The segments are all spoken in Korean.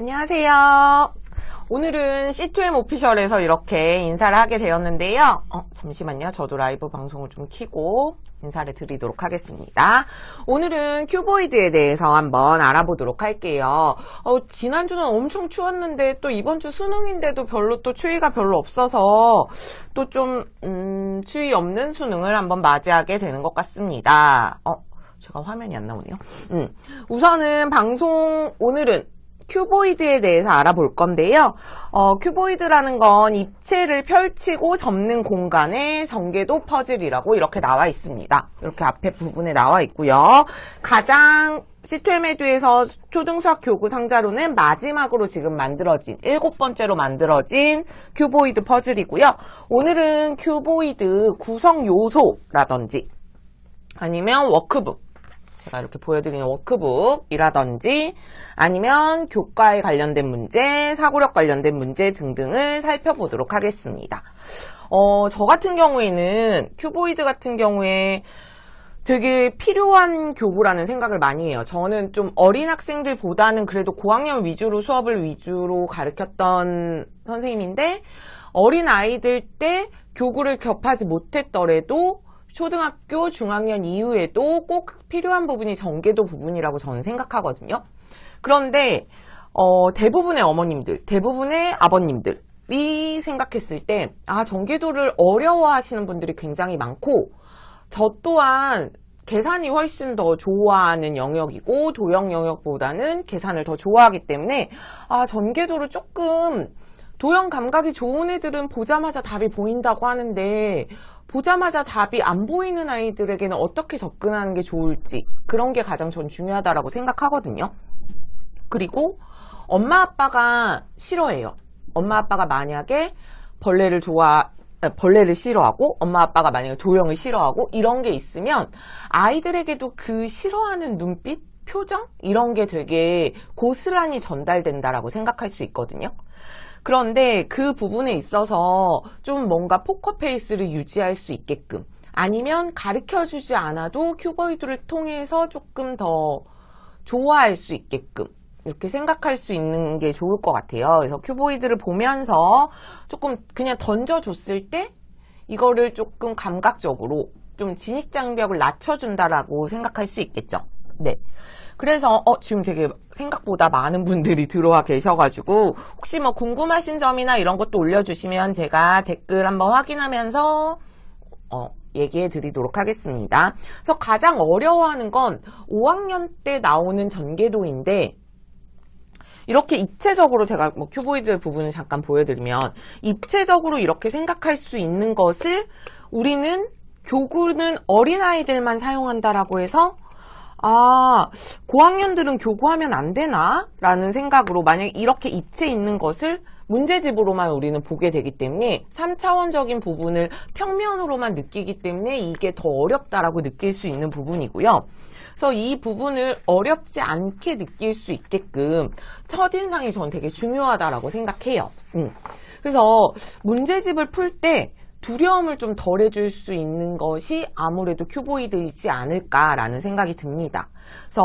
안녕하세요. 오늘은 C2M 오피셜에서 이렇게 인사를 하게 되었는데요. 잠시만요. 저도 라이브 방송을 좀 켜고 인사를 드리도록 하겠습니다. 오늘은 큐보이드에 대해서 한번 알아보도록 할게요. 지난주는 엄청 추웠는데 또 이번 주 수능인데도 별로 또 추위가 별로 없어서 또 좀 추위 없는 수능을 한번 맞이하게 되는 것 같습니다. 제가 화면이 안 나오네요. 우선은 오늘은 큐보이드에 대해서 알아볼 건데요. 큐보이드라는 건 입체를 펼치고 접는 공간의 전개도 퍼즐이라고 이렇게 나와 있습니다. 이렇게 앞에 부분에 나와 있고요. 가장 C2M 초등수학 교구 상자로는 마지막으로 지금 만들어진 7번째로 만들어진 큐보이드 퍼즐이고요. 오늘은 큐보이드 구성 요소라든지 아니면 워크북, 제가 이렇게 보여드리는 워크북이라든지 아니면 교과에 관련된 문제, 사고력 관련된 문제 등등을 살펴보도록 하겠습니다. 저 같은 경우에는 큐보이드 같은 경우에 되게 필요한 교구라는 생각을 많이 해요. 저는 좀 어린 학생들보다는 그래도 고학년 위주로 수업을 위주로 가르쳤던 선생님인데 어린 아이들 때 교구를 접하지 못했더라도 초등학교 중학년 이후에도 꼭 필요한 부분이 전개도 부분이라고 저는 생각하거든요. 그런데 대부분의 어머님들, 대부분의 아버님들이 생각했을 때 전개도를 어려워하시는 분들이 굉장히 많고 저 또한 계산이 훨씬 더 좋아하는 영역이고 도형 영역보다는 계산을 더 좋아하기 때문에 전개도를 조금 도형 감각이 좋은 애들은 보자마자 답이 보인다고 하는데 보자마자 답이 안 보이는 아이들에게는 어떻게 접근하는 게 좋을지 그런 게 가장 전 중요하다고 생각하거든요. 그리고 엄마 아빠가 싫어해요. 엄마 아빠가 만약에 벌레를 싫어하고 엄마 아빠가 만약에 도형을 싫어하고 이런 게 있으면 아이들에게도 그 싫어하는 눈빛, 표정 이런 게 되게 고스란히 전달된다라고 생각할 수 있거든요. 그런데 그 부분에 있어서 좀 뭔가 포커페이스를 유지할 수 있게끔 아니면 가르쳐주지 않아도 큐보이드를 통해서 조금 더 좋아할 수 있게끔 이렇게 생각할 수 있는 게 좋을 것 같아요. 그래서 큐보이드를 보면서 조금 그냥 던져줬을 때 이거를 조금 감각적으로 좀 진입장벽을 낮춰준다라고 생각할 수 있겠죠. 네. 그래서 지금 되게 생각보다 많은 분들이 들어와 계셔가지고 혹시 뭐 궁금하신 점이나 이런 것도 올려주시면 제가 댓글 한번 확인하면서 얘기해 드리도록 하겠습니다. 그래서 가장 어려워하는 건 5학년 때 나오는 전개도인데 이렇게 입체적으로 제가 큐보이드 부분을 잠깐 보여드리면 입체적으로 이렇게 생각할 수 있는 것을 우리는 교구는 어린아이들만 사용한다라고 해서 고학년들은 교구하면 안 되나? 라는 생각으로 만약 이렇게 입체 있는 것을 문제집으로만 우리는 보게 되기 때문에 3차원적인 부분을 평면으로만 느끼기 때문에 이게 더 어렵다라고 느낄 수 있는 부분이고요. 그래서 이 부분을 어렵지 않게 느낄 수 있게끔 첫인상이 저는 되게 중요하다라고 생각해요. 그래서 문제집을 풀 때 두려움을 좀 덜해줄 수 있는 것이 아무래도 큐보이드이지 않을까라는 생각이 듭니다. 그래서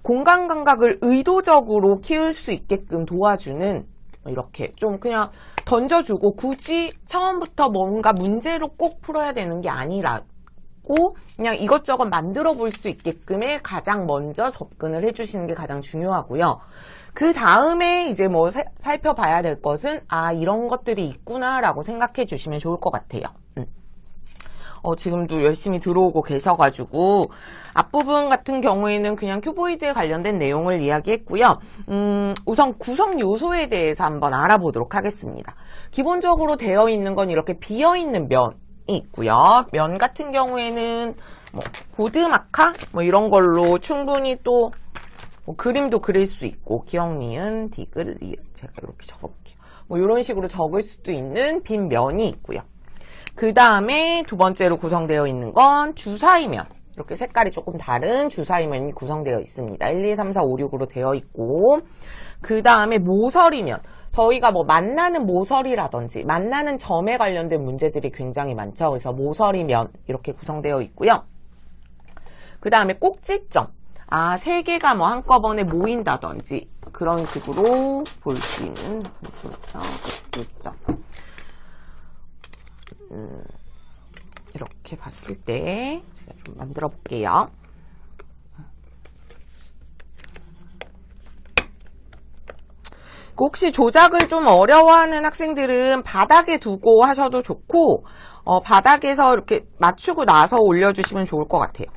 공간 감각을 의도적으로 키울 수 있게끔 도와주는 이렇게 좀 그냥 던져주고 굳이 처음부터 뭔가 문제로 꼭 풀어야 되는 게 아니라고 그냥 이것저것 만들어 볼 수 있게끔의 가장 먼저 접근을 해주시는 게 가장 중요하고요. 그 다음에 이제 살펴봐야 될 것은 이런 것들이 있구나 라고 생각해 주시면 좋을 것 같아요. 지금도 열심히 들어오고 계셔가지고 앞부분 같은 경우에는 그냥 큐보이드에 관련된 내용을 이야기했고요. 우선 구성 요소에 대해서 한번 알아보도록 하겠습니다. 기본적으로 되어 있는 건 이렇게 비어있는 면이 있고요. 면 같은 경우에는 보드마카 이런 걸로 충분히 또 그림도 그릴 수 있고 기억, 니은, 디귿, 리을 제가 이렇게 적어볼게요. 이런 식으로 적을 수도 있는 빈 면이 있고요. 그 다음에 두 번째로 구성되어 있는 건 주사위면, 이렇게 색깔이 조금 다른 주사위면이 구성되어 있습니다. 1, 2, 3, 4, 5, 6으로 되어 있고 그 다음에 모서리면, 저희가 만나는 모서리라든지 만나는 점에 관련된 문제들이 굉장히 많죠. 그래서 모서리면 이렇게 구성되어 있고요. 그 다음에 꼭지점, 세 개가 한꺼번에 모인다든지 그런 식으로 볼 수 있는, 잠시만요. 꼭지점. 이렇게 봤을 때 제가 좀 만들어 볼게요. 혹시 조작을 좀 어려워하는 학생들은 바닥에 두고 하셔도 좋고, 바닥에서 이렇게 맞추고 나서 올려주시면 좋을 것 같아요.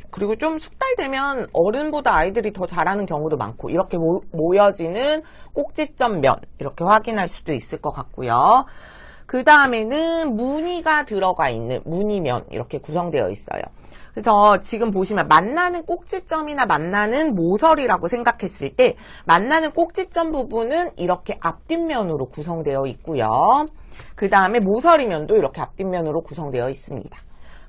그리고 좀 숙달되면 어른보다 아이들이 더 잘하는 경우도 많고, 이렇게 모여지는 꼭지점 면 이렇게 확인할 수도 있을 것 같고요. 그 다음에는 무늬가 들어가 있는 무늬면 이렇게 구성되어 있어요. 그래서 지금 보시면 만나는 꼭지점이나 만나는 모서리라고 생각했을 때 만나는 꼭지점 부분은 이렇게 앞뒷면으로 구성되어 있고요. 그 다음에 모서리면도 이렇게 앞뒷면으로 구성되어 있습니다.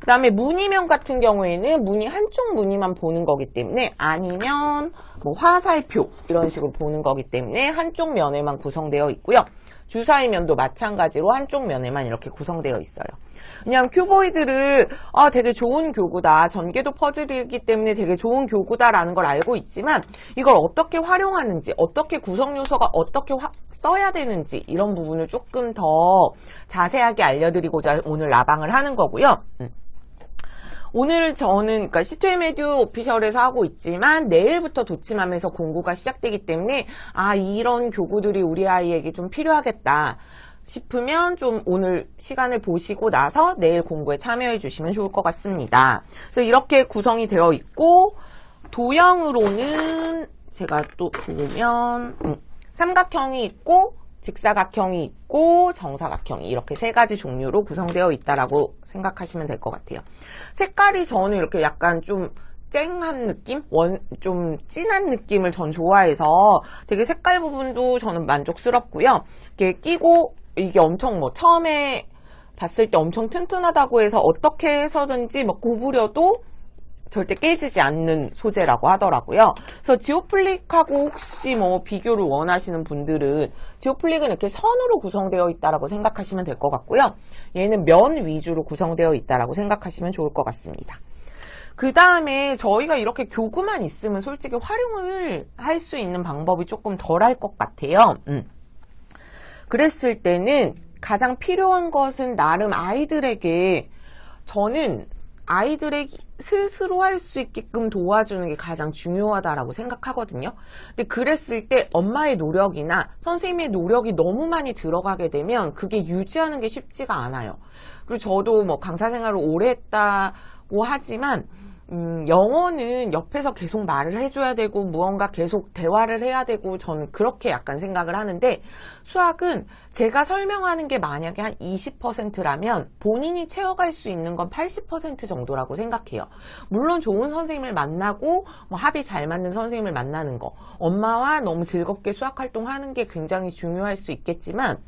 그 다음에 무늬면 같은 경우에는 무늬 한쪽 무늬만 보는 거기 때문에, 아니면 뭐 화살표 이런 식으로 보는 거기 때문에 한쪽 면에만 구성되어 있고요. 주사위 면도 마찬가지로 한쪽 면에만 이렇게 구성되어 있어요. 왜냐하면 큐보이드를 되게 좋은 교구다, 전개도 퍼즐이기 때문에 되게 좋은 교구다라는 걸 알고 있지만, 이걸 어떻게 활용하는지, 어떻게 구성 요소가 어떻게 써야 되는지 이런 부분을 조금 더 자세하게 알려드리고자 오늘 라방을 하는 거고요. 오늘 저는 그러니까 C2M 에듀 오피셜에서 하고 있지만 내일부터 도침함에서 공부가 시작되기 때문에 이런 교구들이 우리 아이에게 좀 필요하겠다 싶으면 좀 오늘 시간을 보시고 나서 내일 공부에 참여해 주시면 좋을 것 같습니다. 그래서 이렇게 구성이 되어 있고, 도형으로는 제가 또 보면 삼각형이 있고 직사각형이 있고 정사각형이 이렇게 세 가지 종류로 구성되어 있다라고 생각하시면 될 것 같아요. 색깔이 저는 이렇게 약간 좀 쨍한 느낌? 좀 진한 느낌을 전 좋아해서 되게 색깔 부분도 저는 만족스럽고요. 이렇게 끼고 이게 엄청 처음에 봤을 때 엄청 튼튼하다고 해서 어떻게 해서든지 구부려도 절대 깨지지 않는 소재라고 하더라고요. 그래서 지오플릭하고 혹시 비교를 원하시는 분들은, 지오플릭은 이렇게 선으로 구성되어 있다라고 생각하시면 될 것 같고요. 얘는 면 위주로 구성되어 있다라고 생각하시면 좋을 것 같습니다. 그 다음에 저희가 이렇게 교구만 있으면 솔직히 활용을 할 수 있는 방법이 조금 덜할 것 같아요. 그랬을 때는 가장 필요한 것은 나름 아이들에게, 저는 아이들에게 스스로 할 수 있게끔 도와주는 게 가장 중요하다라고 생각하거든요. 근데 그랬을 때 엄마의 노력이나 선생님의 노력이 너무 많이 들어가게 되면 그게 유지하는 게 쉽지가 않아요. 그리고 저도 강사 생활을 오래 했다고 하지만 영어는 옆에서 계속 말을 해줘야 되고 무언가 계속 대화를 해야 되고, 저는 그렇게 약간 생각을 하는데, 수학은 제가 설명하는 게 만약에 한 20%라면 본인이 채워갈 수 있는 건 80% 정도라고 생각해요. 물론 좋은 선생님을 만나고 합이 잘 맞는 선생님을 만나는 거, 엄마와 너무 즐겁게 수학 활동하는 게 굉장히 중요할 수 있겠지만,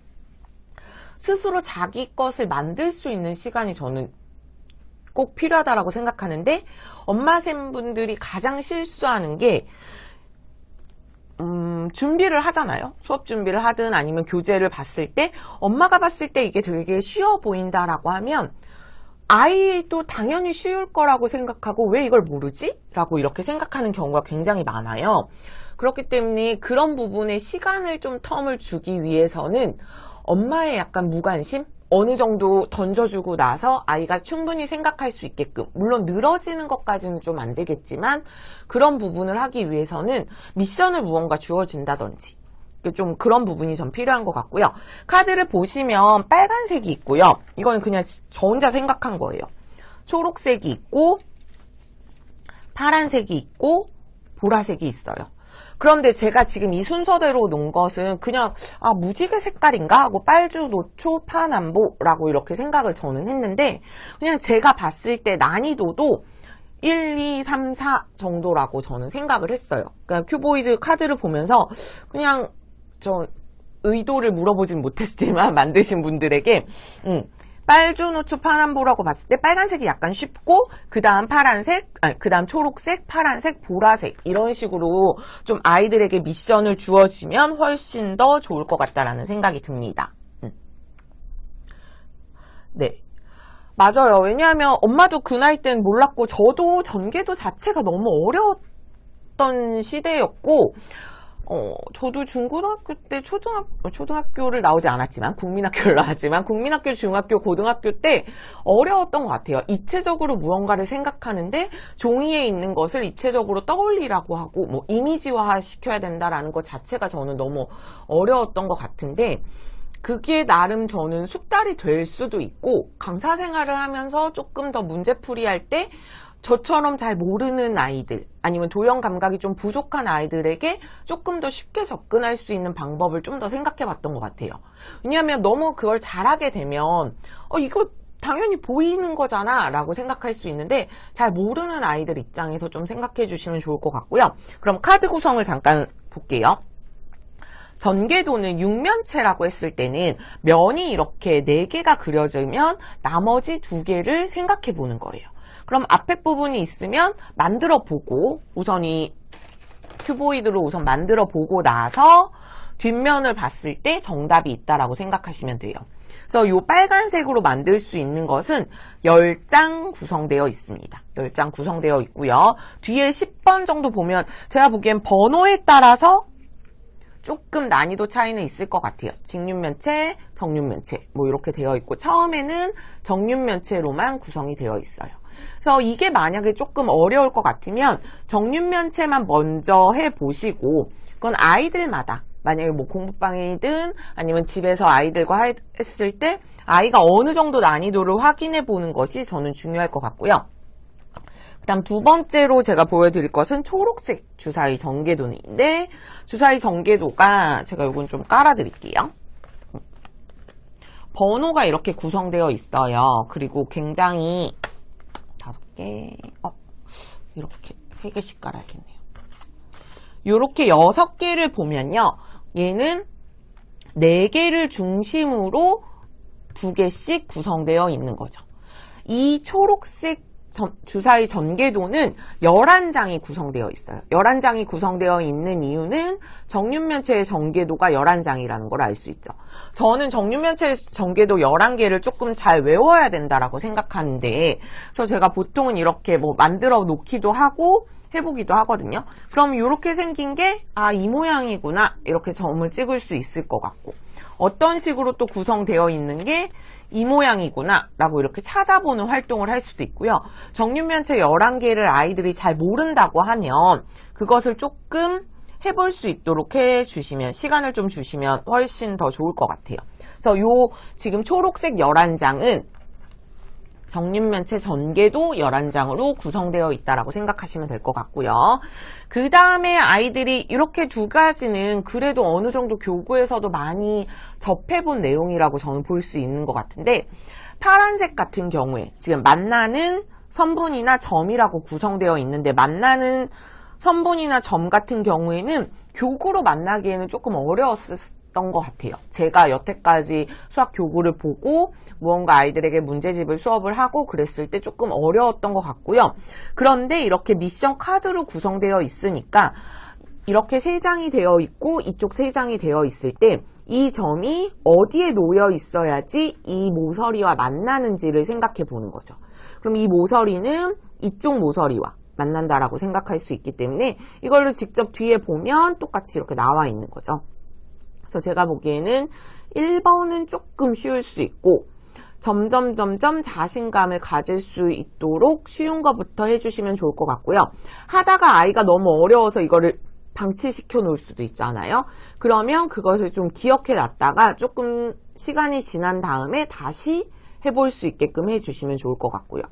스스로 자기 것을 만들 수 있는 시간이 저는 꼭 필요하다라고 생각하는데, 엄마쌤분들이 가장 실수하는 게 준비를 하잖아요. 수업 준비를 하든 아니면 교재를 봤을 때 엄마가 봤을 때 이게 되게 쉬워 보인다라고 하면 아이도 당연히 쉬울 거라고 생각하고 왜 이걸 모르지? 라고 이렇게 생각하는 경우가 굉장히 많아요. 그렇기 때문에 그런 부분에 시간을 좀 텀을 주기 위해서는 엄마의 약간 무관심? 어느 정도 던져주고 나서 아이가 충분히 생각할 수 있게끔, 물론 늘어지는 것까지는 좀 안 되겠지만 그런 부분을 하기 위해서는 미션을 무언가 주어진다든지 좀 그런 부분이 좀 필요한 것 같고요. 카드를 보시면 빨간색이 있고요. 이건 그냥 저 혼자 생각한 거예요. 초록색이 있고 파란색이 있고 보라색이 있어요. 그런데 제가 지금 이 순서대로 놓은 것은 그냥 무지개 색깔인가 하고 빨주, 노초, 파남보라고 이렇게 생각을 저는 했는데, 그냥 제가 봤을 때 난이도도 1, 2, 3, 4 정도라고 저는 생각을 했어요. 그러니까 큐보이드 카드를 보면서 그냥 저 의도를 물어보진 못했지만 만드신 분들에게 빨주, 노초, 파남보라고 봤을 때 빨간색이 약간 쉽고, 그 다음 파란색, 그 다음 초록색, 파란색, 보라색 이런 식으로 좀 아이들에게 미션을 주어지면 훨씬 더 좋을 것 같다라는 생각이 듭니다. 네. 맞아요. 왜냐하면 엄마도 그 나이 때는 몰랐고 저도 전개도 자체가 너무 어려웠던 시대였고, 저도 중고등학교 때 초등학교를 나오지 않았지만, 국민학교를 나왔지만, 국민학교, 중학교, 고등학교 때 어려웠던 것 같아요. 입체적으로 무언가를 생각하는데, 종이에 있는 것을 입체적으로 떠올리라고 하고, 뭐, 이미지화 시켜야 된다라는 것 자체가 저는 너무 어려웠던 것 같은데, 그게 나름 저는 숙달이 될 수도 있고, 강사 생활을 하면서 조금 더 문제풀이 할 때, 저처럼 잘 모르는 아이들 아니면 도형 감각이 좀 부족한 아이들에게 조금 더 쉽게 접근할 수 있는 방법을 좀 더 생각해 봤던 것 같아요. 왜냐하면 너무 그걸 잘하게 되면 이거 당연히 보이는 거잖아 라고 생각할 수 있는데 잘 모르는 아이들 입장에서 좀 생각해 주시면 좋을 것 같고요. 그럼 카드 구성을 잠깐 볼게요. 전개도는 6면체라고 했을 때는 면이 이렇게 4개가 그려지면 나머지 2개를 생각해 보는 거예요. 그럼 앞에 부분이 있으면 만들어 보고 우선 이 큐보이드로 우선 만들어 보고 나서 뒷면을 봤을 때 정답이 있다라고 생각하시면 돼요. 그래서 이 빨간색으로 만들 수 있는 것은 10장 구성되어 있습니다. 10장 구성되어 있고요. 뒤에 10번 정도 보면 제가 보기엔 번호에 따라서 조금 난이도 차이는 있을 것 같아요. 직륜면체, 정륜면체 뭐 이렇게 되어 있고 처음에는 정륜면체로만 구성이 되어 있어요. 그래서 이게 만약에 조금 어려울 것 같으면 정륜면체만 먼저 해보시고 그건 아이들마다 만약에 뭐 공부방이든 아니면 집에서 아이들과 했을 때 아이가 어느 정도 난이도를 확인해 보는 것이 저는 중요할 것 같고요. 그 다음 두 번째로 제가 보여드릴 것은 초록색 주사위 전개도인데 주사위 전개도가 제가 이건 좀 깔아드릴게요. 번호가 이렇게 구성되어 있어요. 그리고 굉장히 5개, 이렇게 3개씩 깔아야겠네요. 이렇게 6개를 보면요. 얘는 4개를 중심으로 2개씩 구성되어 있는 거죠. 이 초록색 주사위 전개도는 11장이 구성되어 있어요. 11장이 구성되어 있는 이유는 정륜면체의 전개도가 11장이라는 걸 알 수 있죠. 저는 정륜면체 전개도 11개를 조금 잘 외워야 된다라고 생각하는데 그래서 제가 보통은 이렇게 뭐 만들어 놓기도 하고 해보기도 하거든요. 그럼 이렇게 생긴 게 이 모양이구나 이렇게 점을 찍을 수 있을 것 같고 어떤 식으로 또 구성되어 있는 게 이 모양이구나 라고 이렇게 찾아보는 활동을 할 수도 있고요. 정륜면체 11개를 아이들이 잘 모른다고 하면 그것을 조금 해볼 수 있도록 해주시면 시간을 좀 주시면 훨씬 더 좋을 것 같아요. 그래서 요 지금 초록색 11장은 정륜면체 전개도 11장으로 구성되어 있다라고 생각하시면 될 것 같고요. 그 다음에 아이들이 이렇게 2가지는 그래도 어느 정도 교구에서도 많이 접해본 내용이라고 저는 볼 수 있는 것 같은데 파란색 같은 경우에 지금 만나는 선분이나 점이라고 구성되어 있는데 만나는 선분이나 점 같은 경우에는 교구로 만나기에는 조금 어려웠던 것 같아요. 제가 여태까지 수학 교구를 보고 무언가 아이들에게 문제집을 수업을 하고 그랬을 때 조금 어려웠던 것 같고요. 그런데 이렇게 미션 카드로 구성되어 있으니까 이렇게 3장이 되어 있고 이쪽 3장이 되어 있을 때 이 점이 어디에 놓여 있어야지 이 모서리와 만나는지를 생각해 보는 거죠. 그럼 이 모서리는 이쪽 모서리와 만난다라고 생각할 수 있기 때문에 이걸로 직접 뒤에 보면 똑같이 이렇게 나와 있는 거죠. 그래서 제가 보기에는 1번은 조금 쉬울 수 있고 점점 자신감을 가질 수 있도록 쉬운 것부터 해주시면 좋을 것 같고요. 하다가 아이가 너무 어려워서 이거를 방치시켜 놓을 수도 있잖아요. 그러면 그것을 좀 기억해 놨다가 조금 시간이 지난 다음에 다시 해볼 수 있게끔 해주시면 좋을 것 같고요.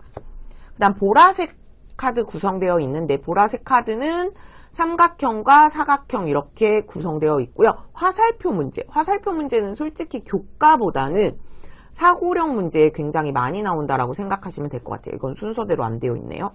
그 다음 보라색 카드 구성되어 있는데 보라색 카드는 삼각형과 사각형 이렇게 구성되어 있고요. 화살표 문제는 솔직히 교과보다는 사고력 문제에 굉장히 많이 나온다라고 생각하시면 될 것 같아요. 이건 순서대로 안 되어 있네요.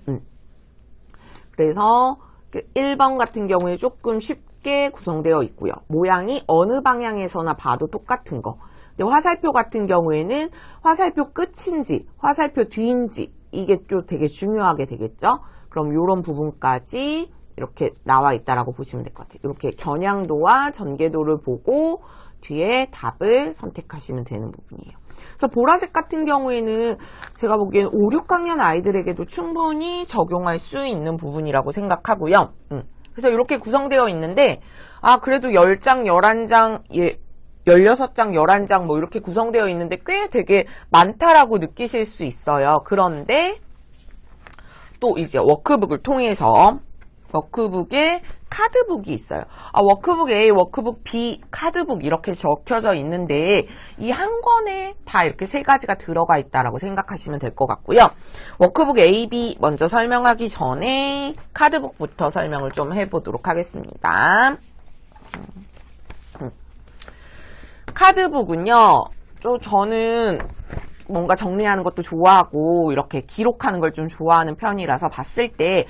그래서 1번 같은 경우에 조금 쉽게 구성되어 있고요. 모양이 어느 방향에서나 봐도 똑같은 거. 근데 화살표 같은 경우에는 화살표 끝인지 화살표 뒤인지 이게 좀 되게 중요하게 되겠죠. 그럼 이런 부분까지 이렇게 나와 있다라고 보시면 될 것 같아요. 이렇게 겨냥도와 전개도를 보고 뒤에 답을 선택하시면 되는 부분이에요. 그래서 보라색 같은 경우에는 제가 보기엔 5, 6학년 아이들에게도 충분히 적용할 수 있는 부분이라고 생각하고요. 그래서 이렇게 구성되어 있는데, 아, 그래도 10장, 11장, 16장, 11장 뭐 이렇게 구성되어 있는데 꽤 되게 많다라고 느끼실 수 있어요. 그런데 또 이제 워크북을 통해서 워크북에 카드북이 있어요. 아, 워크북 A, 워크북 B, 카드북 이렇게 적혀져 있는데 이 한 권에 다 이렇게 세 가지가 들어가 있다라고 생각하시면 될 것 같고요. 워크북 A, B 먼저 설명하기 전에 카드북부터 설명을 좀 해보도록 하겠습니다. 카드북은요, 저는 뭔가 정리하는 것도 좋아하고 이렇게 기록하는 걸 좀 좋아하는 편이라서 봤을 때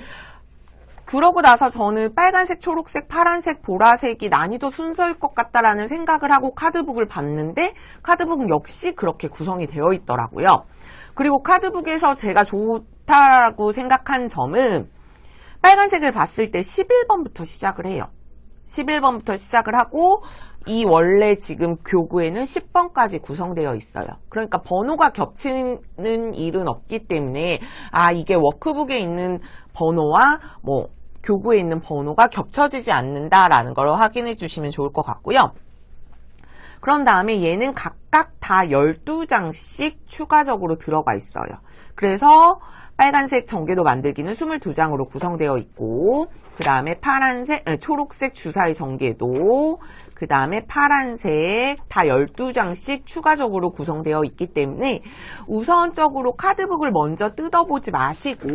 그러고 나서 저는 빨간색, 초록색, 파란색, 보라색이 난이도 순서일 것 같다라는 생각을 하고 카드북을 봤는데 카드북은 역시 그렇게 구성이 되어 있더라고요. 그리고 카드북에서 제가 좋다라고 생각한 점은 빨간색을 봤을 때 11번부터 시작을 해요. 11번부터 시작을 하고 이 원래 지금 교구에는 10번까지 구성되어 있어요. 그러니까 번호가 겹치는 일은 없기 때문에 아, 이게 워크북에 있는 번호와 뭐 교구에 있는 번호가 겹쳐지지 않는다라는 걸 확인해 주시면 좋을 것 같고요. 그런 다음에 얘는 각각 다 12장씩 추가적으로 들어가 있어요. 그래서 빨간색 전개도 만들기는 22장으로 구성되어 있고 그 다음에 초록색 주사위 전개도 그 다음에 파란색 다 12장씩 추가적으로 구성되어 있기 때문에 우선적으로 카드북을 먼저 뜯어보지 마시고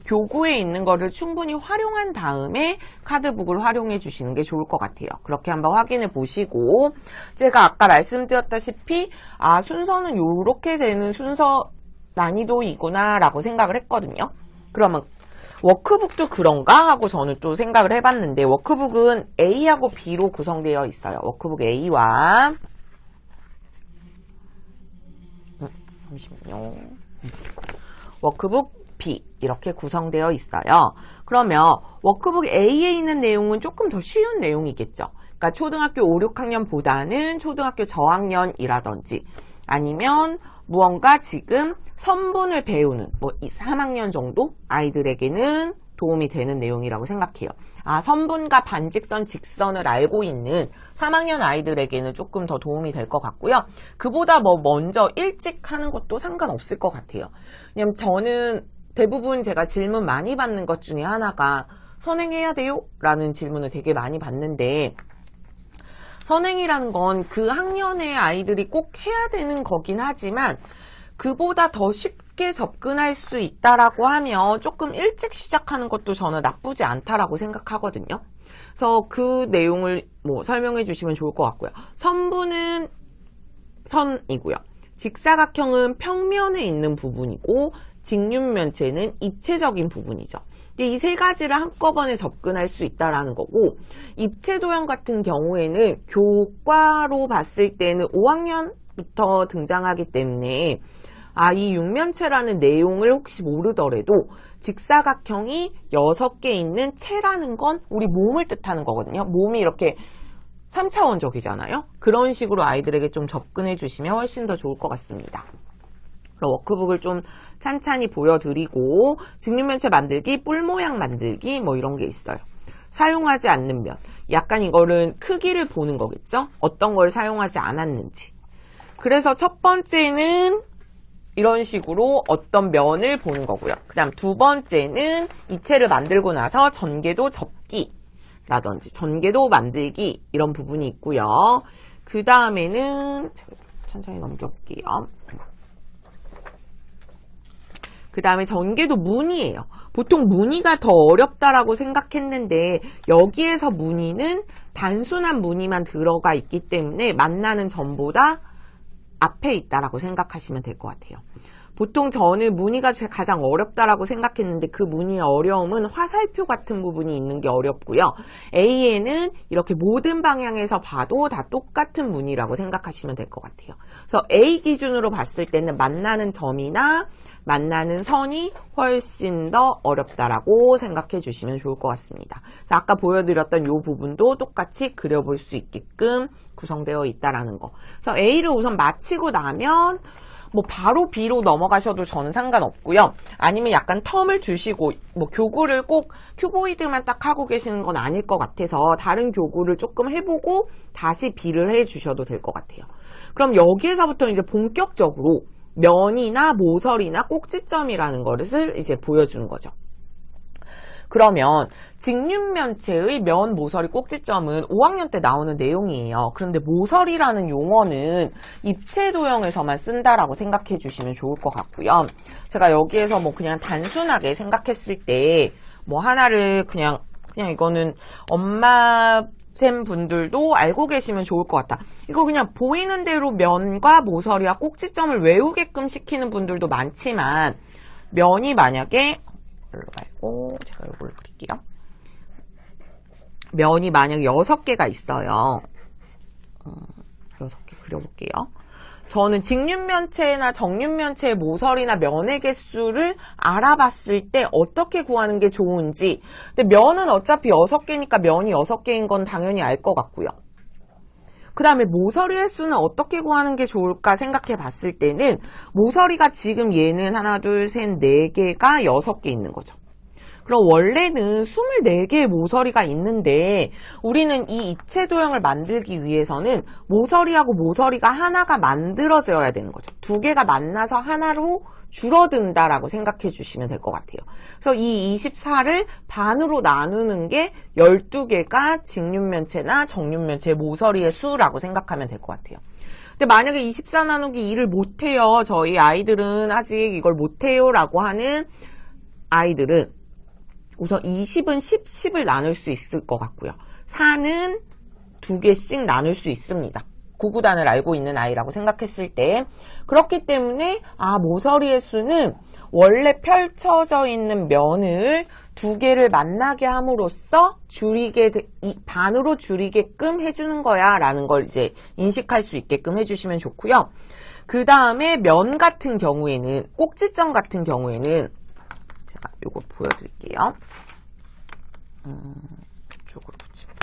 교구에 있는 거를 충분히 활용한 다음에 카드북을 활용해 주시는 게 좋을 것 같아요. 그렇게 한번 확인해 보시고 제가 아까 말씀드렸다시피 아, 순서는 이렇게 되는 순서 난이도이구나 라고 생각을 했거든요. 그러면 워크북도 그런가 하고 저는 또 생각을 해봤는데 워크북은 A하고 B로 구성되어 있어요. 워크북 A와 잠시만요. 워크북 B 이렇게 구성되어 있어요. 그러면 워크북 A에 있는 내용은 조금 더 쉬운 내용이겠죠. 그러니까 초등학교 5, 6학년보다는 초등학교 저학년이라든지 아니면 무언가 지금 선분을 배우는 뭐 3학년 정도 아이들에게는 도움이 되는 내용이라고 생각해요. 아, 선분과 반직선, 직선을 알고 있는 3학년 아이들에게는 조금 더 도움이 될 것 같고요. 그보다 뭐 먼저 일찍 하는 것도 상관없을 것 같아요. 왜냐면 저는 대부분 제가 질문 많이 받는 것 중에 하나가 선행해야 돼요? 라는 질문을 되게 많이 받는데 선행이라는 건 그 학년의 아이들이 꼭 해야 되는 거긴 하지만 그보다 더 쉽게 접근할 수 있다라고 하면 조금 일찍 시작하는 것도 저는 나쁘지 않다라고 생각하거든요. 그래서 그 내용을 뭐 설명해 주시면 좋을 것 같고요. 선분은 선이고요. 직사각형은 평면에 있는 부분이고 직육면체는 입체적인 부분이죠. 이 세 가지를 한꺼번에 접근할 수 있다라는 거고 입체도형 같은 경우에는 교과로 봤을 때는 5학년부터 등장하기 때문에 아, 이 육면체라는 내용을 혹시 모르더라도 직사각형이 6개 있는 체라는 건 우리 몸을 뜻하는 거거든요. 몸이 이렇게 3차원적이잖아요. 그런 식으로 아이들에게 좀 접근해 주시면 훨씬 더 좋을 것 같습니다. 워크북을 좀 찬찬히 보여드리고 직육면체 만들기, 뿔 모양 만들기 뭐 이런 게 있어요. 사용하지 않는 면. 약간 이거는 크기를 보는 거겠죠? 어떤 걸 사용하지 않았는지. 그래서 첫 번째는 이런 식으로 어떤 면을 보는 거고요. 그 다음 두 번째는 입체를 만들고 나서 전개도 접기라든지 전개도 만들기 이런 부분이 있고요. 그 다음에는 제가 좀 천천히 넘겨볼게요. 그 다음에 전개도 무늬예요. 보통 무늬가 더 어렵다라고 생각했는데 여기에서 무늬는 단순한 무늬만 들어가 있기 때문에 만나는 점보다 앞에 있다라고 생각하시면 될 것 같아요. 보통 저는 무늬가 가장 어렵다라고 생각했는데 그 무늬의 어려움은 화살표 같은 부분이 있는 게 어렵고요. A에는 이렇게 모든 방향에서 봐도 다 똑같은 무늬라고 생각하시면 될 것 같아요. 그래서 A 기준으로 봤을 때는 만나는 점이나 만나는 선이 훨씬 더 어렵다라고 생각해 주시면 좋을 것 같습니다. 그래서 아까 보여드렸던 이 부분도 똑같이 그려볼 수 있게끔 구성되어 있다라는 거. 그래서 A를 우선 마치고 나면 뭐 바로 B로 넘어가셔도 저는 상관없고요. 아니면 약간 텀을 주시고 뭐 교구를 꼭 큐보이드만 딱 하고 계시는 건 아닐 것 같아서 다른 교구를 조금 해보고 다시 B를 해주셔도 될 것 같아요. 그럼 여기에서부터 이제 본격적으로 면이나 모서리나 꼭지점이라는 것을 이제 보여주는 거죠. 그러면 직륜면체의 면, 모서리, 꼭지점은 5학년 때 나오는 내용이에요. 그런데 모서리라는 용어는 입체도형에서만 쓴다라고 생각해 주시면 좋을 것 같고요. 제가 여기에서 뭐 그냥 단순하게 생각했을 때 뭐 하나를 그냥 이거는 엄마쌤 분들도 알고 계시면 좋을 것 같다. 이거 그냥 보이는 대로 면과 모서리와 꼭지점을 외우게끔 시키는 분들도 많지만 면이 만약에 이걸로 말고 제가 이걸로 그릴게요. 면이 만약 6개가 있어요. 6개 그려볼게요. 저는 직륜면체나 정륜면체의 모서리나 면의 개수를 알아봤을 때 어떻게 구하는 게 좋은지. 근데 면은 어차피 6개니까 면이 6개인 건 당연히 알 것 같고요. 그 다음에 모서리 횟수는 어떻게 구하는 게 좋을까 생각해 봤을 때는 모서리가 지금 얘는 하나, 둘, 셋, 4개가 6개 있는 거죠. 그럼 원래는 24개의 모서리가 있는데 우리는 이 입체 도형을 만들기 위해서는 모서리하고 모서리가 하나가 만들어져야 되는 거죠. 2개가 만나서 하나로 줄어든다라고 생각해 주시면 될 것 같아요. 그래서 이 24를 반으로 나누는 게 12개가 직륜면체나 정륜면체의 모서리의 수라고 생각하면 될 것 같아요. 근데 만약에 24 나누기 2를 못해요. 저희 아이들은 아직 이걸 못해요 라고 하는 아이들은 우선 20은 10을 나눌 수 있을 것 같고요. 4는 2개씩 나눌 수 있습니다. 구구단을 알고 있는 아이라고 생각했을 때. 그렇기 때문에 모서리의 수는 원래 펼쳐져 있는 면을 2개를 만나게 함으로써 반으로 줄이게끔 해주는 거야 라는 걸 이제 인식할 수 있게끔 해주시면 좋고요. 그 다음에 면 같은 경우에는, 꼭지점 같은 경우에는 제가 이거 보여드릴게요. 이쪽으로 붙이면.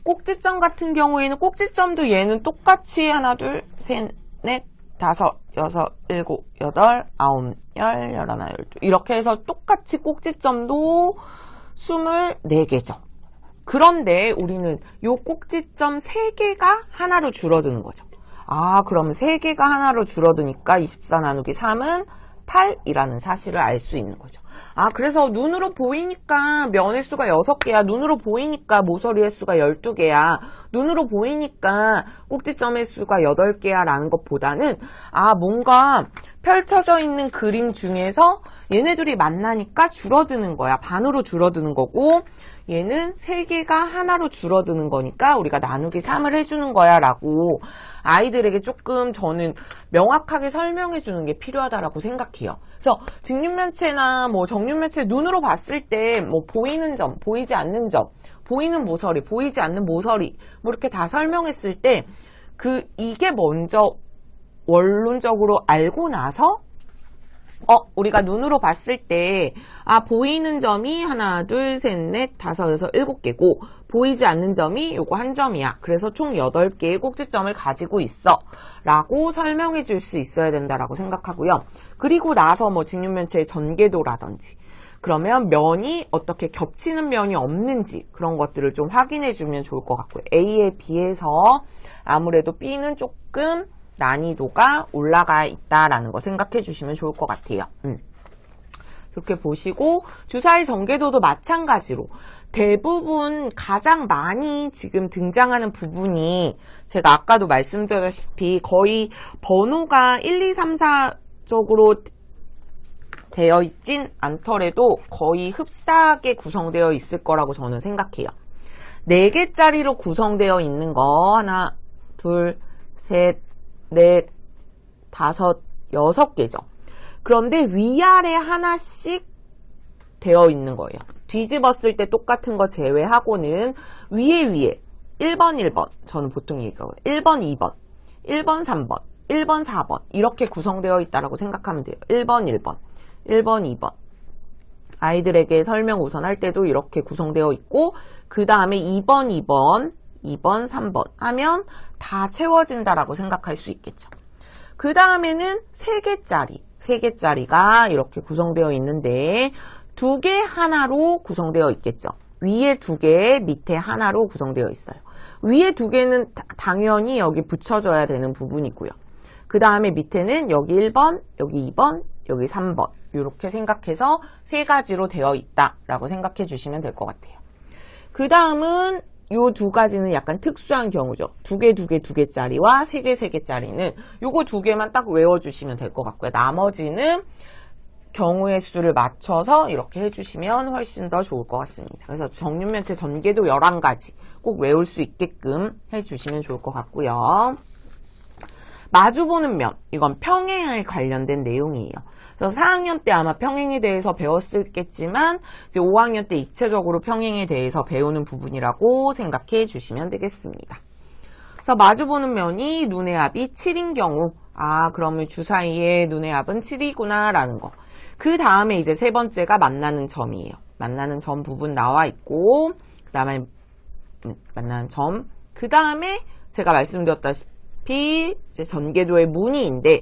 꼭지점 같은 경우에는 꼭지점도 얘는 똑같이 하나, 둘, 셋, 넷, 다섯, 여섯, 일곱, 여덟, 아홉, 열, 열하나, 열두 이렇게 해서 똑같이 꼭지점도 24개죠. 그런데 우리는 요 꼭지점 3개가 하나로 줄어드는 거죠. 그러면 3개가 하나로 줄어드니까 24 나누기 3은 8이라는 사실을 알 수 있는 거죠. 그래서 눈으로 보이니까 면의 수가 6개야. 눈으로 보이니까 모서리의 수가 12개야. 눈으로 보이니까 꼭지점의 수가 8개야 라는 것보다는 뭔가 펼쳐져 있는 그림 중에서 얘네들이 만나니까 줄어드는 거야. 반으로 줄어드는 거고 얘는 3개가 하나로 줄어드는 거니까 우리가 나누기 3을 해주는 거야 라고 아이들에게 조금 저는 명확하게 설명해 주는 게 필요하다라고 생각해요. 그래서 직륜면체나 뭐 정륜면체 눈으로 봤을 때 뭐 보이는 점, 보이지 않는 점, 보이는 모서리, 보이지 않는 모서리 뭐 이렇게 다 설명했을 때 이게 먼저 원론적으로 알고 나서 우리가 눈으로 봤을 때 보이는 점이 하나, 둘, 셋, 넷, 다섯, 여섯, 7개고 보이지 않는 점이 요거 한 점이야. 그래서 총 8개의 꼭지점을 가지고 있어 라고 설명해 줄 수 있어야 된다라고 생각하고요. 그리고 나서 뭐 직륜면체의 전개도라든지 그러면 면이 어떻게 겹치는 면이 없는지 그런 것들을 좀 확인해 주면 좋을 것 같고요. A에 비해서 아무래도 B는 조금 난이도가 올라가 있다라는 거 생각해 주시면 좋을 것 같아요. 이렇게 보시고 주사위 전개도도 마찬가지로 대부분 가장 많이 지금 등장하는 부분이 제가 아까도 말씀드렸다시피 거의 번호가 1, 2, 3, 4 쪽으로 되어 있진 않더라도 거의 흡사하게 구성되어 있을 거라고 저는 생각해요. 4개짜리로 구성되어 있는 거 하나, 둘, 셋, 넷, 다섯, 6개죠. 그런데 위아래 하나씩 되어 있는 거예요. 뒤집었을 때 똑같은 거 제외하고는 위에 1번, 저는 보통 얘기해요. 1번, 2번, 1번, 3번, 1번, 4번 이렇게 구성되어 있다고 생각하면 돼요. 1번, 2번. 아이들에게 설명 우선 할 때도 이렇게 구성되어 있고 그 다음에 2번, 3번 하면 다 채워진다라고 생각할 수 있겠죠. 그 다음에는 3개짜리가 이렇게 구성되어 있는데 2개 하나로 구성되어 있겠죠. 위에 2개, 밑에 하나로 구성되어 있어요. 위에 2개는 당연히 여기 붙여줘야 되는 부분이고요. 그 다음에 밑에는 여기 1번, 여기 2번, 여기 3번 이렇게 생각해서 3가지로 되어 있다라고 생각해 주시면 될 것 같아요. 그 다음은 요 2가지는 약간 특수한 경우죠. 2개짜리와 3개짜리는 요거 2개만 딱 외워주시면 될 것 같고요. 나머지는 경우의 수를 맞춰서 이렇게 해주시면 훨씬 더 좋을 것 같습니다. 그래서 정육면체 전개도 11가지 꼭 외울 수 있게끔 해주시면 좋을 것 같고요. 마주보는 면, 이건 평행에 관련된 내용이에요. 그래서 4학년 때 아마 평행에 대해서 배웠겠지만 이제 5학년 때 입체적으로 평행에 대해서 배우는 부분이라고 생각해 주시면 되겠습니다. 그래서 마주보는 면이 눈의 합이 7인 경우, 그러면 주사위의 눈의 합은 7이구나 라는 거. 그 다음에 이제 3번째가 만나는 점이에요. 만나는 점 부분 나와 있고, 그 다음에 만나는 점, 그 다음에 제가 말씀드렸다시피 이제 전개도의 무늬인데,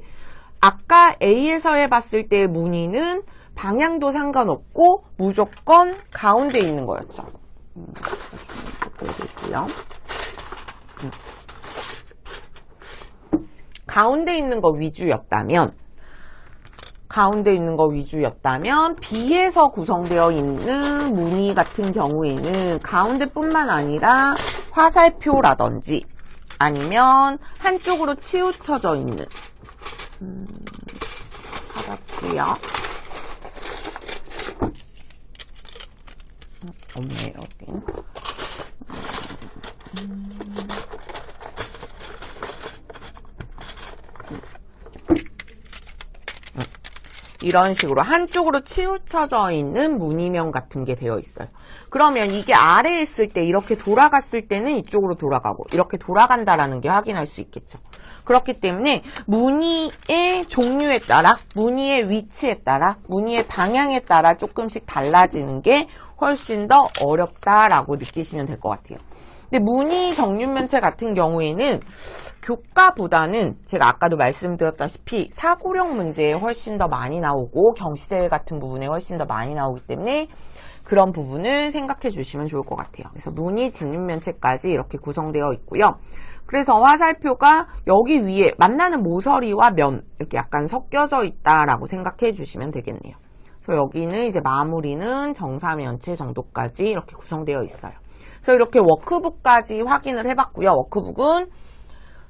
아까 A에서 해봤을 때 무늬는 방향도 상관없고 무조건 가운데 있는 거였죠. 가운데 있는 거 위주였다면 B에서 구성되어 있는 무늬 같은 경우에는 가운데뿐만 아니라 화살표라든지 아니면 한쪽으로 치우쳐져 있는 찾았고요. 없네요, 여긴. 이런 식으로 한쪽으로 치우쳐져 있는 무늬면 같은 게 되어 있어요. 그러면 이게 아래에 있을 때 이렇게 돌아갔을 때는 이쪽으로 돌아가고 이렇게 돌아간다라는 게 확인할 수 있겠죠. 그렇기 때문에 무늬의 종류에 따라, 무늬의 위치에 따라, 무늬의 방향에 따라 조금씩 달라지는 게 훨씬 더 어렵다라고 느끼시면 될 것 같아요. 근데 무늬 정육면체 같은 경우에는 교과보다는 제가 아까도 말씀드렸다시피 사고력 문제에 훨씬 더 많이 나오고 경시대회 같은 부분에 훨씬 더 많이 나오기 때문에 그런 부분을 생각해 주시면 좋을 것 같아요. 그래서 무늬 직육면체까지 이렇게 구성되어 있고요. 그래서 화살표가 여기 위에 만나는 모서리와 면 이렇게 약간 섞여져 있다라고 생각해 주시면 되겠네요. 그래서 여기는 이제 마무리는 정사면체 정도까지 이렇게 구성되어 있어요. 그래서 이렇게 워크북까지 확인을 해봤고요. 워크북은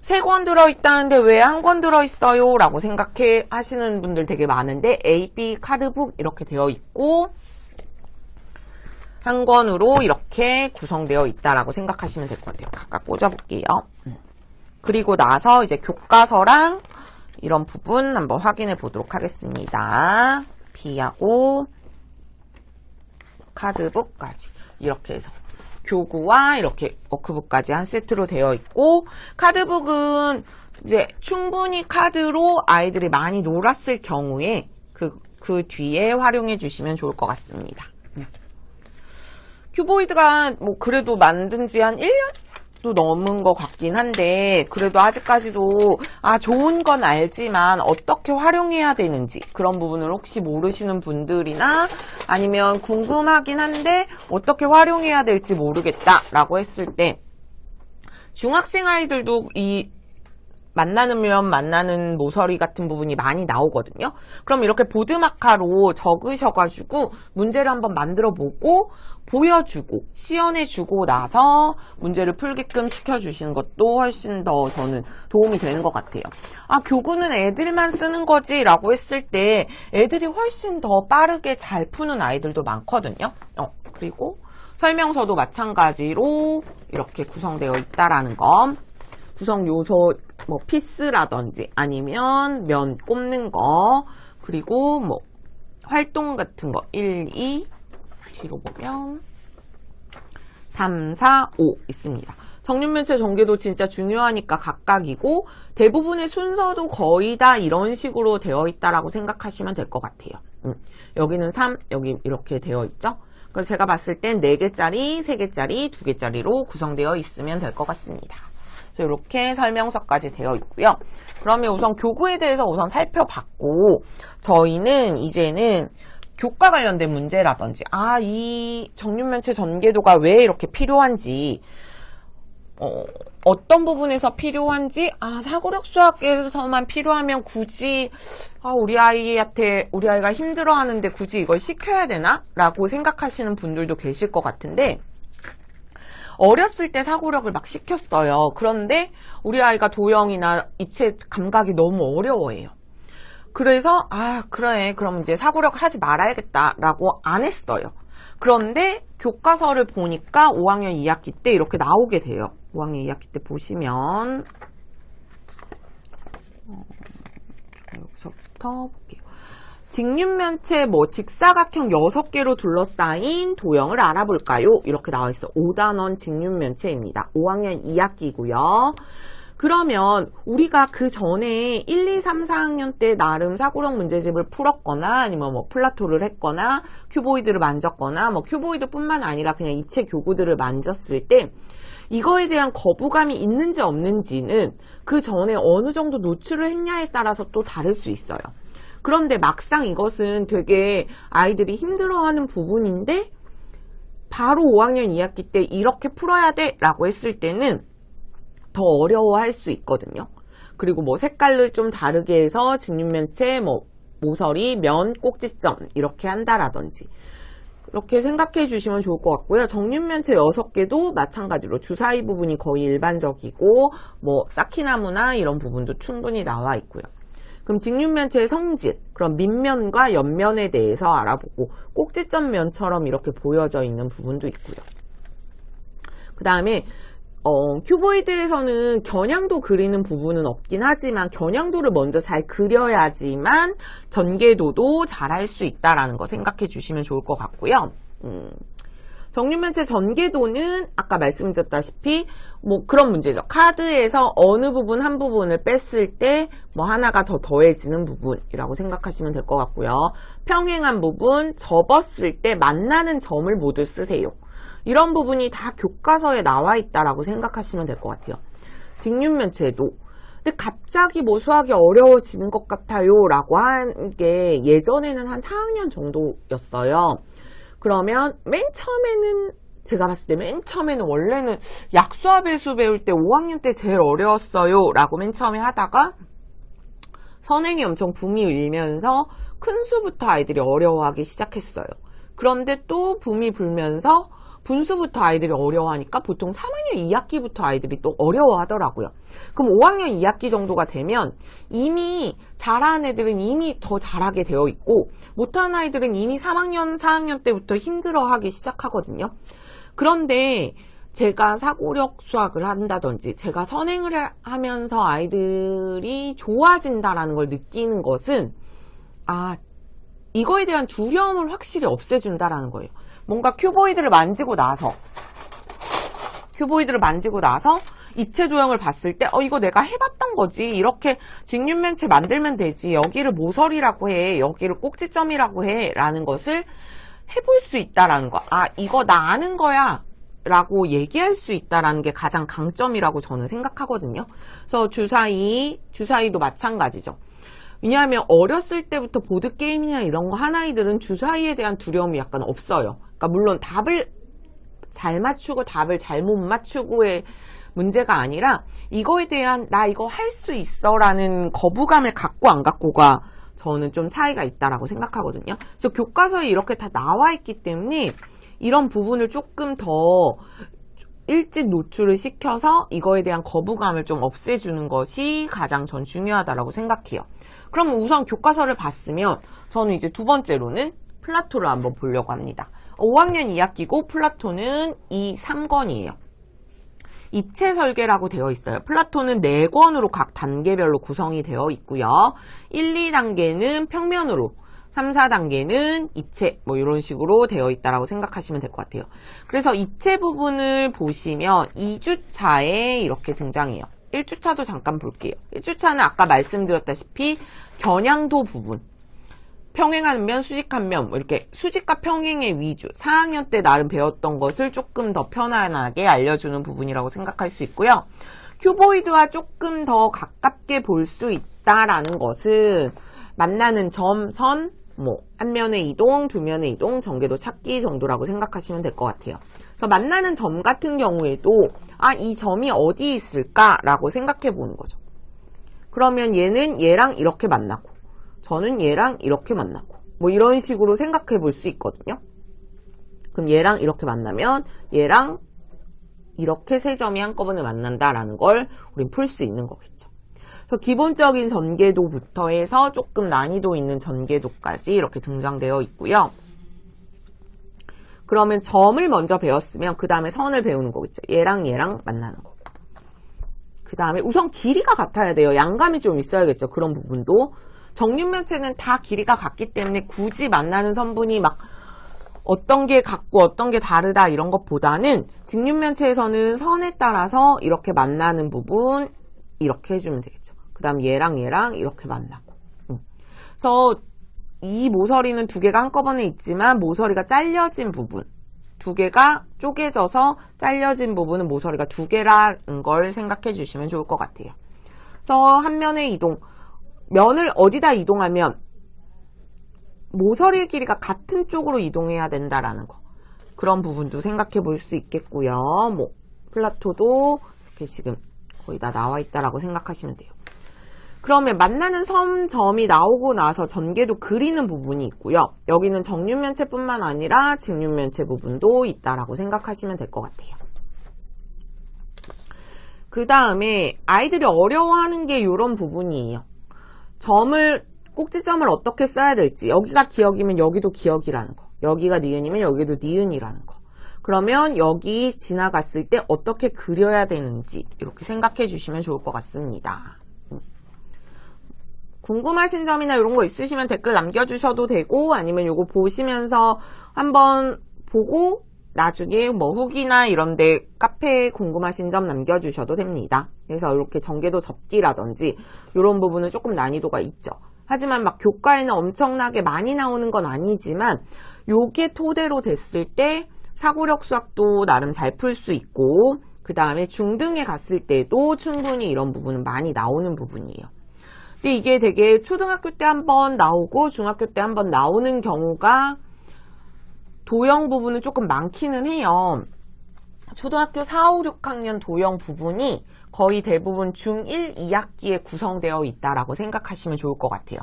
3권 들어있다는데 왜 1권 들어있어요? 라고 생각해 하시는 분들 되게 많은데 AB 카드북 이렇게 되어 있고 1권으로 이렇게 구성되어 있다라고 생각하시면 될 것 같아요. 각각 꽂아볼게요. 그리고 나서 이제 교과서랑 이런 부분 한번 확인해 보도록 하겠습니다. B하고 카드북까지 이렇게 해서 교구와 이렇게 워크북까지 한 세트로 되어 있고 카드북은 이제 충분히 카드로 아이들이 많이 놀았을 경우에 그 뒤에 활용해 주시면 좋을 것 같습니다. 큐보이드가 뭐 그래도 만든 지 한 1년도 넘은 것 같긴 한데 그래도 아직까지도 좋은 건 알지만 어떻게 활용해야 되는지 그런 부분을 혹시 모르시는 분들이나 아니면 궁금하긴 한데 어떻게 활용해야 될지 모르겠다라고 했을 때 중학생 아이들도 이 만나는 면, 만나는 모서리 같은 부분이 많이 나오거든요. 그럼 이렇게 보드마카로 적으셔가지고 문제를 한번 만들어보고 보여주고 시연해주고 나서 문제를 풀게끔 시켜주시는 것도 훨씬 더 저는 도움이 되는 것 같아요. 교구는 애들만 쓰는 거지 라고 했을 때 애들이 훨씬 더 빠르게 잘 푸는 아이들도 많거든요. 그리고 설명서도 마찬가지로 이렇게 구성되어 있다라는 거. 구성 요소 뭐 피스라든지 아니면 면 꼽는 거 그리고 뭐 활동 같은 거 1, 2 뒤로 보면 3, 4, 5 있습니다. 정육면체 전개도 진짜 중요하니까 각각이고 대부분의 순서도 거의 다 이런 식으로 되어 있다라고 생각하시면 될 것 같아요. 여기는 3, 여기 이렇게 되어 있죠. 그래서 제가 봤을 땐 4개짜리, 3개짜리, 2개짜리로 구성되어 있으면 될 것 같습니다. 그래서 이렇게 설명서까지 되어 있고요. 그러면 우선 교구에 대해서 우선 살펴봤고, 저희는 이제는 교과 관련된 문제라든지, 이 정육면체 전개도가 왜 이렇게 필요한지, 어떤 부분에서 필요한지, 사고력 수학에서만 필요하면 굳이, 우리 아이가 힘들어하는데 굳이 이걸 시켜야 되나? 라고 생각하시는 분들도 계실 것 같은데, 어렸을 때 사고력을 막 시켰어요. 그런데 우리 아이가 도형이나 입체 감각이 너무 어려워해요. 그래서, 그래, 그럼 이제 사고력을 하지 말아야겠다라고 안 했어요. 그런데 교과서를 보니까 5학년 2학기 때 이렇게 나오게 돼요. 5학년 2학기 때 보시면 여기서부터 볼게요. 직육면체 직사각형 6개로 둘러싸인 도형을 알아볼까요? 이렇게 나와 있어. 5단원 직육면체입니다. 5학년 2학기고요. 그러면 우리가 그 전에 1, 2, 3, 4학년 때 나름 사고력 문제집을 풀었거나 아니면 플라토를 했거나 큐보이드를 만졌거나 큐보이드뿐만 아니라 그냥 입체 교구들을 만졌을 때 이거에 대한 거부감이 있는지 없는지는 그 전에 어느 정도 노출을 했냐에 따라서 또 다를 수 있어요. 그런데 막상 이것은 되게 아이들이 힘들어하는 부분인데 바로 5학년 2학기 때 이렇게 풀어야 돼 라고 했을 때는 더 어려워할 수 있거든요. 그리고 색깔을 좀 다르게 해서 직육면체, 모서리, 면, 꼭지점 이렇게 한다라든지 이렇게 생각해 주시면 좋을 것 같고요. 정육면체 6개도 마찬가지로 주사위 부분이 거의 일반적이고 쌓기나무나 이런 부분도 충분히 나와 있고요. 그럼 직육면체의 성질, 그럼 밑면과 옆면에 대해서 알아보고 꼭지점 면처럼 이렇게 보여져 있는 부분도 있고요. 그 다음에 큐보이드에서는 겨냥도 그리는 부분은 없긴 하지만 겨냥도를 먼저 잘 그려야지만 전개도도 잘 할 수 있다라는 거 생각해 주시면 좋을 것 같고요. 정육면체 전개도는 아까 말씀드렸다시피 그런 문제죠. 카드에서 어느 부분 한 부분을 뺐을 때 하나가 더 더해지는 부분이라고 생각하시면 될 것 같고요. 평행한 부분, 접었을 때 만나는 점을 모두 쓰세요. 이런 부분이 다 교과서에 나와 있다라고 생각하시면 될 것 같아요. 직육면체도. 근데 갑자기 수학이 어려워지는 것 같아요 라고 한 게 예전에는 한 4학년 정도였어요. 그러면 맨 처음에는 제가 봤을 때 맨 처음에는 원래는 약수와 배수 배울 때 5학년 때 제일 어려웠어요 라고 맨 처음에 하다가 선행이 엄청 붐이 일면서 큰 수부터 아이들이 어려워하기 시작했어요. 그런데 또 붐이 불면서 분수부터 아이들이 어려워하니까 보통 3학년 2학기부터 아이들이 또 어려워하더라고요. 그럼 5학년 2학기 정도가 되면 이미 잘하는 애들은 이미 더 잘하게 되어 있고 못하는 아이들은 이미 3학년, 4학년 때부터 힘들어하기 시작하거든요. 그런데 제가 사고력 수학을 한다든지 제가 선행을 하면서 아이들이 좋아진다라는 걸 느끼는 것은 이거에 대한 두려움을 확실히 없애준다라는 거예요. 뭔가 큐보이드를 만지고 나서 입체 도형을 봤을 때 이거 내가 해봤던 거지. 이렇게 직육면체 만들면 되지. 여기를 모서리라고 해. 여기를 꼭지점이라고 해. 라는 것을 해볼 수 있다라는 거. 이거 나 아는 거야. 라고 얘기할 수 있다라는 게 가장 강점이라고 저는 생각하거든요. 그래서 주사위도 마찬가지죠. 왜냐하면 어렸을 때부터 보드게임이나 이런 거 한 아이들은 주사위에 대한 두려움이 약간 없어요. 그러니까 물론 답을 잘 맞추고 답을 잘못 맞추고의 문제가 아니라 이거에 대한 나 이거 할 수 있어 라는 거부감을 갖고 안 갖고가 저는 좀 차이가 있다라고 생각하거든요. 그래서 교과서에 이렇게 다 나와 있기 때문에 이런 부분을 조금 더 일찍 노출을 시켜서 이거에 대한 거부감을 좀 없애주는 것이 가장 전 중요하다라고 생각해요. 그럼 우선 교과서를 봤으면 저는 이제 두 번째로는 플라토를 한번 보려고 합니다. 5학년 2학기고 플라토는 이 3권이에요. 입체 설계라고 되어 있어요. 플라토는 4권으로 각 단계별로 구성이 되어 있고요. 1, 2단계는 평면으로 3, 4단계는 입체 이런 식으로 되어 있다라고 생각하시면 될 것 같아요. 그래서 입체 부분을 보시면 2주차에 이렇게 등장해요. 1주차도 잠깐 볼게요. 1주차는 아까 말씀드렸다시피 겨냥도 부분, 평행한 면, 수직한 면 이렇게 수직과 평행의 위주 4학년 때 나름 배웠던 것을 조금 더 편안하게 알려주는 부분이라고 생각할 수 있고요. 큐보이드와 조금 더 가깝게 볼 수 있다라는 것은 만나는 점, 선, 한 면의 이동, 두 면의 이동, 전개도 찾기 정도라고 생각하시면 될 것 같아요. 그래서 만나는 점 같은 경우에도 이 점이 어디 있을까라고 생각해 보는 거죠. 그러면 얘는 얘랑 이렇게 만나고 저는 얘랑 이렇게 만나고 이런 식으로 생각해 볼 수 있거든요. 그럼 얘랑 이렇게 만나면 얘랑 이렇게 세 점이 한꺼번에 만난다라는 걸 우린 풀 수 있는 거겠죠. 그래서 기본적인 전개도부터 해서 조금 난이도 있는 전개도까지 이렇게 등장되어 있고요. 그러면 점을 먼저 배웠으면 그 다음에 선을 배우는 거겠죠. 얘랑 얘랑 만나는 거고. 그 다음에 우선 길이가 같아야 돼요. 양감이 좀 있어야겠죠. 그런 부분도. 정육면체는 다 길이가 같기 때문에 굳이 만나는 선분이 막 어떤 게 같고 어떤 게 다르다 이런 것보다는 직육면체에서는 선에 따라서 이렇게 만나는 부분 이렇게 해주면 되겠죠. 그 다음 얘랑 얘랑 이렇게 만나고. 그래서 이 모서리는 두 개가 한꺼번에 있지만 모서리가 잘려진 부분, 두 개가 쪼개져서 잘려진 부분은 모서리가 두 개라는 걸 생각해 주시면 좋을 것 같아요. 그래서 한 면의 이동, 면을 어디다 이동하면 모서리의 길이가 같은 쪽으로 이동해야 된다라는 거. 그런 부분도 생각해 볼 수 있겠고요. 플라토도 이렇게 지금 거의 다 나와 있다라고 생각하시면 돼요. 그러면 만나는 점이 나오고 나서 전개도 그리는 부분이 있고요. 여기는 정육면체뿐만 아니라 직육면체 부분도 있다라고 생각하시면 될 것 같아요. 그 다음에 아이들이 어려워하는 게 이런 부분이에요. 꼭지점을 어떻게 써야 될지. 여기가 기억이면 여기도 기억이라는 거. 여기가 니은이면 여기도 니은이라는 거. 그러면 여기 지나갔을 때 어떻게 그려야 되는지 이렇게 생각해 주시면 좋을 것 같습니다. 궁금하신 점이나 이런 거 있으시면 댓글 남겨주셔도 되고 아니면 이거 보시면서 한번 보고 나중에 후기나 이런데 카페에 궁금하신 점 남겨주셔도 됩니다. 그래서 이렇게 전개도 접기라든지 이런 부분은 조금 난이도가 있죠. 하지만 막 교과에는 엄청나게 많이 나오는 건 아니지만 요게 토대로 됐을 때 사고력 수학도 나름 잘 풀 수 있고 그 다음에 중등에 갔을 때도 충분히 이런 부분은 많이 나오는 부분이에요. 근데 이게 되게 초등학교 때 한번 나오고 중학교 때 한번 나오는 경우가 도형 부분은 조금 많기는 해요. 초등학교 4, 5, 6학년 도형 부분이 거의 대부분 중1, 2학기에 구성되어 있다라고 생각하시면 좋을 것 같아요.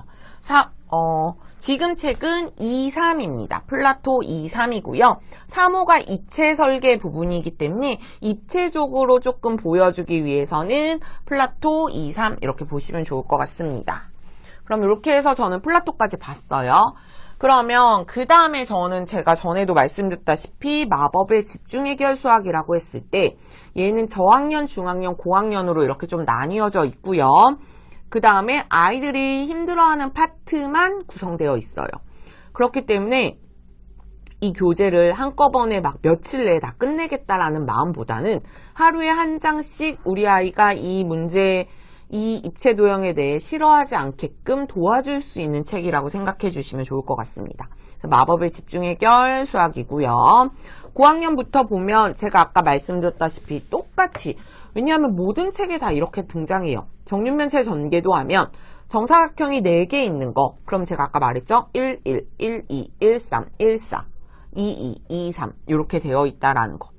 지금 책은 2, 3입니다. 플라토 2, 3이고요. 3, 5가 입체 설계 부분이기 때문에 입체적으로 조금 보여주기 위해서는 플라토 2, 3 이렇게 보시면 좋을 것 같습니다. 그럼 이렇게 해서 저는 플라토까지 봤어요. 그러면 그 다음에 저는 제가 전에도 말씀드렸다시피 마법의 집중해결 수학이라고 했을 때 얘는 저학년, 중학년, 고학년으로 이렇게 좀 나뉘어져 있고요. 그 다음에 아이들이 힘들어하는 파트만 구성되어 있어요. 그렇기 때문에 이 교재를 한꺼번에 막 며칠 내에 다 끝내겠다라는 마음보다는 하루에 한 장씩 우리 아이가 이 입체 도형에 대해 싫어하지 않게끔 도와줄 수 있는 책이라고 생각해 주시면 좋을 것 같습니다. 그래서 마법의 집중해결 수학이고요. 고학년부터 보면 제가 아까 말씀드렸다시피 똑같이 왜냐하면 모든 책에 다 이렇게 등장해요. 정육면체 전개도 하면 정사각형이 4개 있는 거 그럼 제가 아까 말했죠? 1, 1, 1, 2, 1, 3, 1, 4, 2, 2, 2, 3 이렇게 되어 있다라는 거.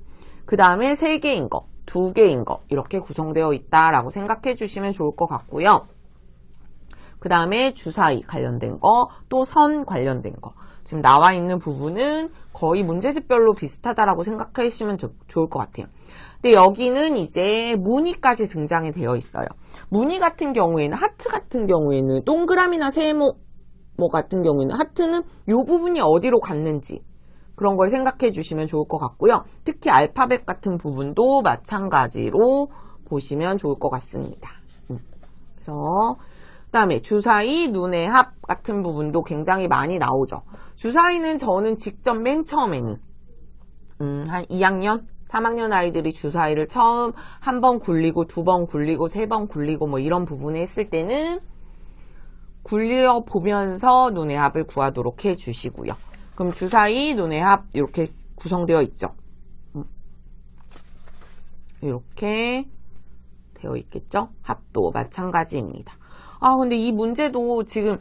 그 다음에 3개인 거 2개인 거 이렇게 구성되어 있다라고 생각해 주시면 좋을 것 같고요. 그 다음에 주사위 관련된 거, 또 선 관련된 거. 지금 나와 있는 부분은 거의 문제집별로 비슷하다라고 생각하시면 좋을 것 같아요. 근데 여기는 이제 무늬까지 등장이 되어 있어요. 무늬 같은 경우에는 하트 같은 경우에는 동그라미나 세모 같은 경우에는 하트는 이 부분이 어디로 갔는지 그런 걸 생각해 주시면 좋을 것 같고요. 특히 알파벳 같은 부분도 마찬가지로 보시면 좋을 것 같습니다. 그래서 그다음에 주사위, 눈의 합 같은 부분도 굉장히 많이 나오죠. 주사위는 저는 직접 맨 처음에는 한 2학년, 3학년 아이들이 주사위를 처음 한 번 굴리고 2번 굴리고 3번 굴리고 이런 부분에 했을 때는 굴려보면서 눈의 합을 구하도록 해주시고요. 그럼 주사위, 눈의 합 이렇게 구성되어 있죠. 이렇게 되어 있겠죠? 합도 마찬가지입니다. 근데 이 문제도 지금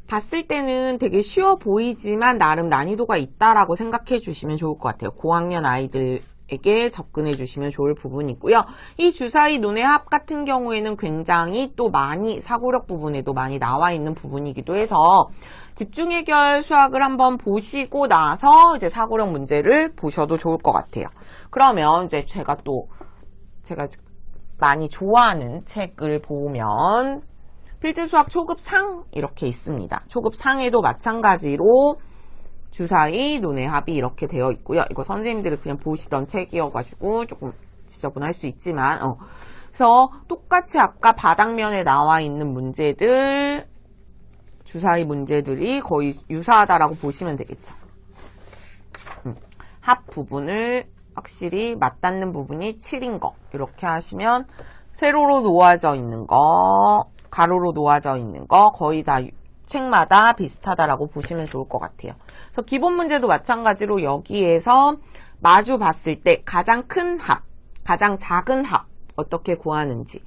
봤을 때는 되게 쉬워 보이지만 나름 난이도가 있다라고 생각해 주시면 좋을 것 같아요. 고학년 아이들에게 접근해 주시면 좋을 부분이고요. 이 주사위 눈의 합 같은 경우에는 굉장히 또 많이 사고력 부분에도 많이 나와 있는 부분이기도 해서 집중 해결 수학을 한번 보시고 나서 이제 사고력 문제를 보셔도 좋을 것 같아요. 그러면 이제 제가 많이 좋아하는 책을 보면 필지수학 초급상 이렇게 있습니다. 초급상에도 마찬가지로 주사위, 눈의 합이 이렇게 되어 있고요. 이거 선생님들이 그냥 보시던 책이어가지고 조금 지저분할 수 있지만 그래서 똑같이 아까 바닥면에 나와 있는 문제들 주사위 문제들이 거의 유사하다라고 보시면 되겠죠. 합 부분을 확실히 맞닿는 부분이 7인 거 이렇게 하시면 세로로 놓아져 있는 거 가로로 놓아져 있는 거 거의 다 책마다 비슷하다라고 보시면 좋을 것 같아요. 그래서 기본 문제도 마찬가지로 여기에서 마주 봤을 때 가장 큰 합, 가장 작은 합 어떻게 구하는지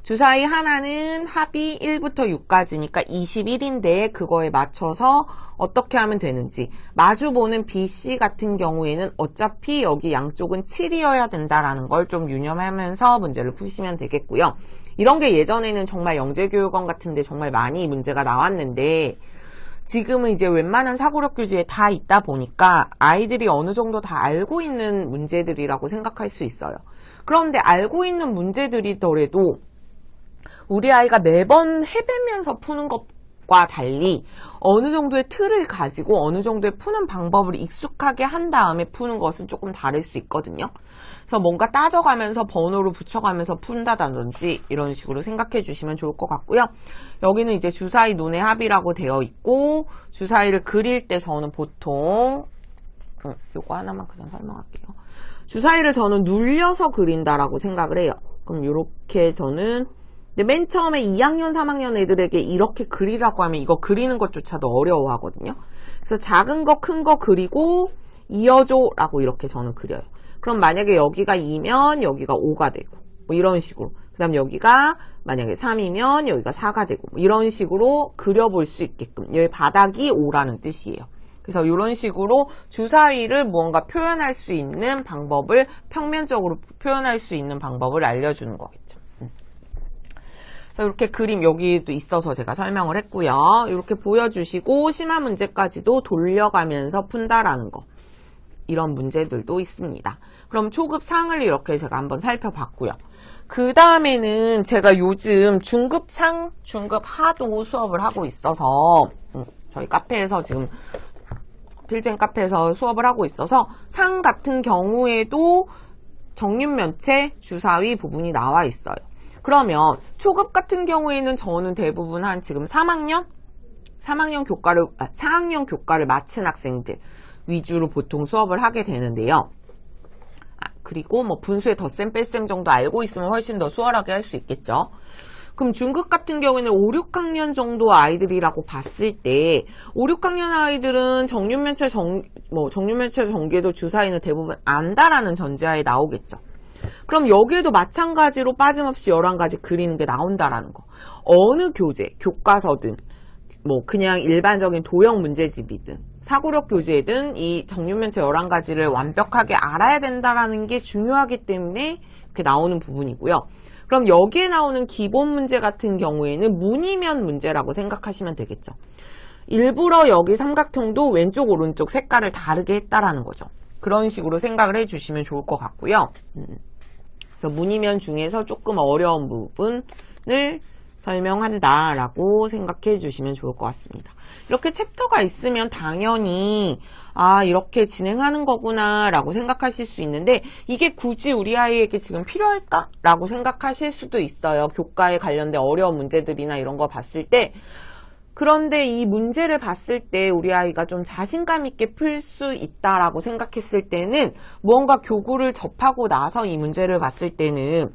주사위 하나는 합이 1부터 6까지니까 21인데 그거에 맞춰서 어떻게 하면 되는지 마주 보는 B, C 같은 경우에는 어차피 여기 양쪽은 7이어야 된다라는 걸 좀 유념하면서 문제를 푸시면 되겠고요. 이런 게 예전에는 정말 영재교육원 같은데 정말 많이 문제가 나왔는데 지금은 이제 웬만한 사고력 교재에 다 있다 보니까 아이들이 어느 정도 다 알고 있는 문제들이라고 생각할 수 있어요. 그런데 알고 있는 문제들이더라도 우리 아이가 매번 해보면서 푸는 것과 달리 어느 정도의 틀을 가지고 어느 정도의 푸는 방법을 익숙하게 한 다음에 푸는 것은 조금 다를 수 있거든요. 그래서 뭔가 따져가면서 번호를 붙여가면서 푼다든지 이런 식으로 생각해 주시면 좋을 것 같고요. 여기는 이제 주사위 눈의 합이라고 되어 있고 주사위를 그릴 때 저는 보통 요거 하나만 그냥 설명할게요. 주사위를 저는 눌려서 그린다라고 생각을 해요. 그럼 요렇게 저는 근데 맨 처음에 2학년, 3학년 애들에게 이렇게 그리라고 하면 이거 그리는 것조차도 어려워하거든요. 그래서 작은 거, 큰 거 그리고 이어줘라고 이렇게 저는 그려요. 그럼 만약에 여기가 2면 여기가 5가 되고 뭐 이런 식으로 그 다음 여기가 만약에 3이면 여기가 4가 되고 뭐 이런 식으로 그려볼 수 있게끔 여기 바닥이 5라는 뜻이에요. 그래서 이런 식으로 주사위를 무언가 표현할 수 있는 방법을 평면적으로 표현할 수 있는 방법을 알려주는 거겠죠. 이렇게 그림 여기도 있어서 제가 설명을 했고요. 이렇게 보여주시고 심화 문제까지도 돌려가면서 푼다라는 거. 이런 문제들도 있습니다. 그럼 초급 상을 이렇게 제가 한번 살펴봤고요. 그 다음에는 제가 요즘 중급 상, 중급 하도 수업을 하고 있어서 저희 카페에서 지금 필젠 카페에서 수업을 하고 있어서 상 같은 경우에도 정육면체 주사위 부분이 나와 있어요. 그러면 초급 같은 경우에는 저는 대부분 한 지금 4학년 교과를 마친 학생들 위주로 보통 수업을 하게 되는데요. 그리고 뭐 분수의 덧셈 뺄셈 정도 알고 있으면 훨씬 더 수월하게 할 수 있겠죠. 그럼 중급 같은 경우에는 5, 6학년 정도 아이들이라고 봤을 때 5, 6학년 아이들은 정육면체 전개도 주사위는 대부분 안다라는 전제하에 나오겠죠. 그럼 여기에도 마찬가지로 빠짐없이 11가지 그리는 게 나온다라는 거. 어느 교재, 교과서든 뭐 그냥 일반적인 도형 문제집이든 사고력 교재든 이 정육면체 11가지를 완벽하게 알아야 된다라는 게 중요하기 때문에 이렇게 나오는 부분이고요. 그럼 여기에 나오는 기본 문제 같은 경우에는 무늬면 문제라고 생각하시면 되겠죠. 일부러 여기 삼각형도 왼쪽 오른쪽 색깔을 다르게 했다라는 거죠. 그런 식으로 생각을 해주시면 좋을 것 같고요. 그래서 무늬면 중에서 조금 어려운 부분을 설명한다라고 생각해 주시면 좋을 것 같습니다. 이렇게 챕터가 있으면 당연히 이렇게 진행하는 거구나 라고 생각하실 수 있는데 이게 굳이 우리 아이에게 지금 필요할까? 라고 생각하실 수도 있어요. 교과에 관련된 어려운 문제들이나 이런 거 봤을 때 그런데 이 문제를 봤을 때 우리 아이가 좀 자신감 있게 풀 수 있다라고 생각했을 때는 무언가 교구를 접하고 나서 이 문제를 봤을 때는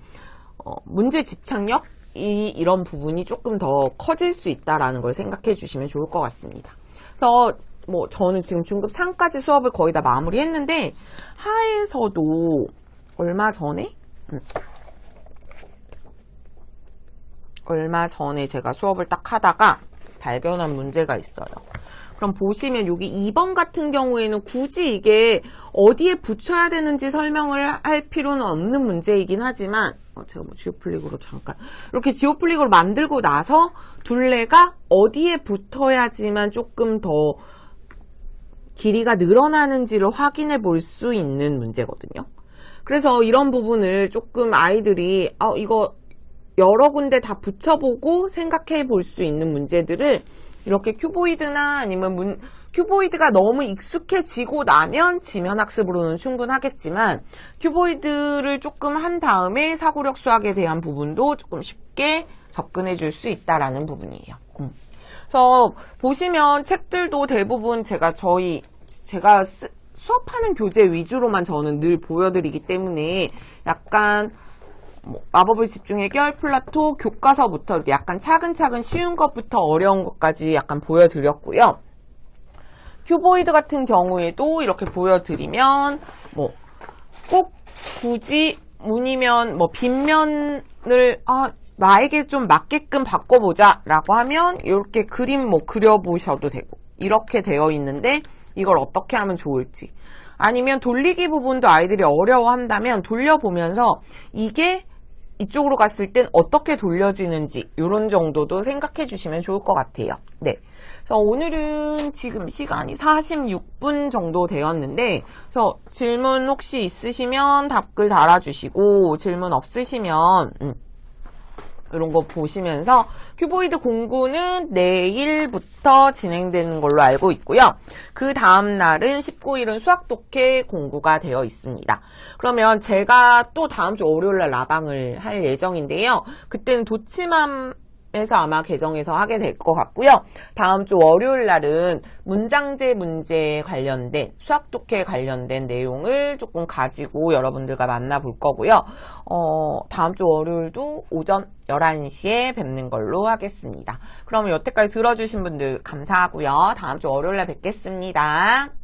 문제 집착력? 이런 부분이 조금 더 커질 수 있다라는 걸 생각해 주시면 좋을 것 같습니다. 그래서 뭐 저는 지금 중급 3까지 수업을 거의 다 마무리했는데 하에서도 얼마 전에 얼마 전에 제가 수업을 딱 하다가 발견한 문제가 있어요. 그럼 보시면 여기 2번 같은 경우에는 굳이 이게 어디에 붙여야 되는지 설명을 할 필요는 없는 문제이긴 하지만 제가 뭐 지오플릭으로 잠깐 이렇게 지오플릭으로 만들고 나서 둘레가 어디에 붙어야지만 조금 더 길이가 늘어나는지를 확인해 볼 수 있는 문제거든요. 그래서 이런 부분을 조금 아이들이 이거 여러 군데 다 붙여보고 생각해 볼 수 있는 문제들을 이렇게 큐보이드나 아니면 큐보이드가 너무 익숙해지고 나면 지면학습으로는 충분하겠지만 큐보이드를 조금 한 다음에 사고력 수학에 대한 부분도 조금 쉽게 접근해 줄 수 있다라는 부분이에요. 그래서 보시면 책들도 대부분 제가 수업하는 교재 위주로만 저는 늘 보여드리기 때문에 약간 마법을 집중해 깨알 플라토 교과서부터 이렇게 약간 차근차근 쉬운 것부터 어려운 것까지 약간 보여드렸고요. 큐보이드 같은 경우에도 이렇게 보여드리면 꼭 굳이 문이면 빗면을 나에게 좀 맞게끔 바꿔보자 라고 하면 이렇게 그림 그려보셔도 되고 이렇게 되어 있는데 이걸 어떻게 하면 좋을지 아니면 돌리기 부분도 아이들이 어려워한다면 돌려보면서 이게 이쪽으로 갔을 땐 어떻게 돌려지는지 이런 정도도 생각해 주시면 좋을 것 같아요. 네. 그래서 오늘은 지금 시간이 46분 정도 되었는데 그래서 질문 혹시 있으시면 답글 달아주시고 질문 없으시면 이런 거 보시면서 큐보이드 공부는 내일부터 진행되는 걸로 알고 있고요. 그 다음 날은 19일은 수학 독해 공부가 되어 있습니다. 그러면 제가 또 다음 주 월요일날 라방을 할 예정인데요. 그때는 도치맘에서 아마 개정해서 하게 될 것 같고요. 다음 주 월요일 날은 문장제 문제에 관련된 수학 독해 관련된 내용을 조금 가지고 여러분들과 만나볼 거고요. 다음 주 월요일도 오전 11시에 뵙는 걸로 하겠습니다. 그러면 여태까지 들어주신 분들 감사하고요. 다음 주 월요일에 뵙겠습니다.